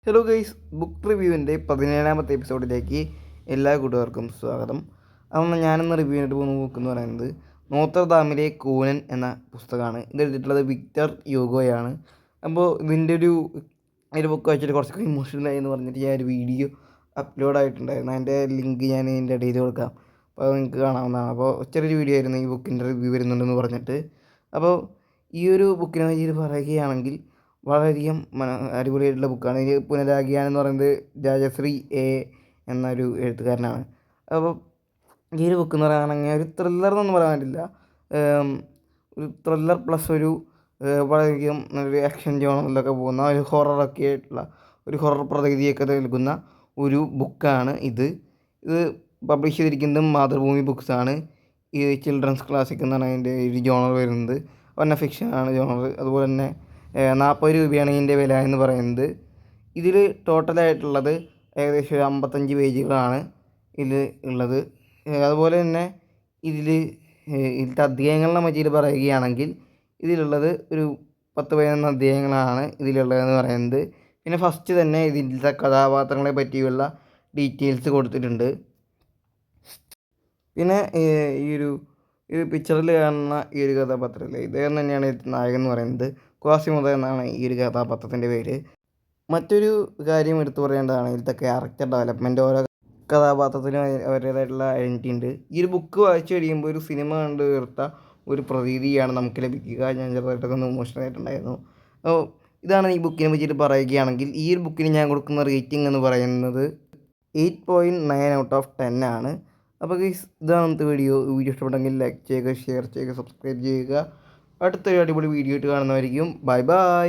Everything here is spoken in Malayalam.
ഹലോ ഗൈസ്, ബുക്ക് റിവ്യൂവിൻ്റെ 17ാമത്തെ എപ്പിസോഡിലേക്ക് എല്ലാ കൂട്ടുകാർക്കും സ്വാഗതം. അതൊന്ന് ഞാനിന്ന് റിവ്യൂ ചെയ്തിട്ട് പോകുന്ന ബുക്ക് എന്ന് പറയുന്നത് നോത്രദാമിലെ കൂനൻ എന്ന പുസ്തകമാണ്. ഇത് എഴുതിയിട്ടുള്ളത് വിക്ടർ യൂഗോയാണ്. അപ്പോൾ ഇതിൻ്റെ ഒരു ബുക്ക് വായിച്ചിട്ട് കുറച്ചൊക്കെ ഇമോഷണലായി എന്ന് പറഞ്ഞിട്ട് ഞാൻ ഒരു വീഡിയോ അപ്ലോഡ് ആയിട്ടുണ്ടായിരുന്നു. അതിൻ്റെ ലിങ്ക് ഞാൻ ഇതിൻ്റെ ഇടയിൽ കൊടുക്കാം, അപ്പോൾ അത് നിങ്ങൾക്ക് കാണാവുന്നതാണ്. അപ്പോൾ ചെറിയൊരു വീഡിയോ ആയിരുന്നു ഈ ബുക്കിൻ്റെ റിവ്യൂ വരുന്നുണ്ടെന്ന് പറഞ്ഞിട്ട്. അപ്പോൾ ഈ ഒരു ബുക്കിനെ പറ്റി പറയുകയാണെങ്കിൽ വളരെയധികം അടിപൊളിയായിട്ടുള്ള ബുക്കാണ്. ഇത് പുനരാഖ്യാനം എന്ന് പറയുന്നത് രാജശ്രീ എ എന്നൊരു എഴുത്തുകാരനാണ്. അപ്പോൾ ഈ ഒരു ബുക്ക് എന്ന് പറയുകയാണെങ്കിൽ ഒരു ത്രില്ലർ എന്നൊന്നും പറയാൻ പറ്റില്ല. ഒരു ത്രില്ലർ പ്ലസ് ഒരു വളരെയധികം ഒരു ആക്ഷൻ ജോണറിലൊക്കെ പോകുന്ന ഒരു ഹൊററൊക്കെ ആയിട്ടുള്ള ഒരു ഹൊറർ പ്രകൃതിയൊക്കെ നൽകുന്ന ഒരു ബുക്കാണ് ഇത്. ഇത് പബ്ലിഷ് ചെയ്തിരിക്കുന്നത് മാതൃഭൂമി ബുക്സാണ്. ഈ ചിൽഡ്രൻസ് ക്ലാസിക് എന്നാണ് അതിൻ്റെ ഒരു ജോണർ വരുന്നത്. പിന്നെ ഫിക്ഷനാണ് ജോണർ. അതുപോലെ തന്നെ 40 രൂപയാണ് ഇതിൻ്റെ വില എന്ന് പറയുന്നത്. ഇതിൽ ടോട്ടലായിട്ടുള്ളത് ഏകദേശം 55 പേജുകളാണ് ഇതിൽ ഉള്ളത്. അതുപോലെ തന്നെ ഇതിലത്തെ അധ്യായങ്ങളെ പറ്റിയിട്ട് പറയുകയാണെങ്കിൽ ഇതിലുള്ളത് ഒരു 10-11 അധ്യായങ്ങളാണ് ഇതിലുള്ളതെന്ന് പറയുന്നത്. പിന്നെ ഫസ്റ്റ് തന്നെ ഇതിലത്തെ കഥാപാത്രങ്ങളെ പറ്റിയുള്ള ഡീറ്റെയിൽസ് കൊടുത്തിട്ടുണ്ട്. പിന്നെ ഈ ഒരു പിക്ചറിൽ കാണുന്ന ഈ ഒരു കഥാപാത്രമില്ലേ, ഇദ്ദേഹം തന്നെയാണ് നായകൻ എന്ന് പറയുന്നത്. ക്വാസിമോദോ എന്നാണ് ഈ ഒരു കഥാപാത്രത്തിൻ്റെ പേര്. മറ്റൊരു കാര്യം എടുത്തു പറയേണ്ടതാണ് ഇതിലത്തെ ക്യാരക്ടർ ഡെവലപ്മെൻറ്റ്. ഓരോ കഥാപാത്രത്തിനും അവരുടേതായിട്ടുള്ള ഐഡൻറ്റിറ്റി ഉണ്ട്. ഈ ഒരു ബുക്ക് വായിച്ചു കഴിയുമ്പോൾ ഒരു സിനിമ കണ്ട് തീർത്ത ഒരു പ്രതീതിയാണ് നമുക്ക് ലഭിക്കുക. ഞാൻ ചെറുതായിട്ടൊക്കെ ഒന്ന് ഇമോഷണലായിട്ടുണ്ടായിരുന്നു. അപ്പോൾ ഇതാണ് ഈ ബുക്കിനെ പറ്റിയിട്ട് പറയുകയാണെങ്കിൽ ഈ ഒരു ബുക്കിന് ഞാൻ കൊടുക്കുന്ന റേറ്റിംഗ് എന്ന് പറയുന്നത് 8.9/10 ആണ്. അപ്പോൾ ഇതാണ് ഇന്നത്തെ വീഡിയോ ഇഷ്ടപ്പെട്ടെങ്കിൽ ലൈക്ക് ചെയ്യുക, ഷെയർ ചെയ്യുക, സബ്സ്ക്രൈബ് ചെയ്യുക. അടുത്തൊരു അടിപൊളി വീഡിയോ ആയിട്ട് കാണുന്നതായിരിക്കും. Bye bye.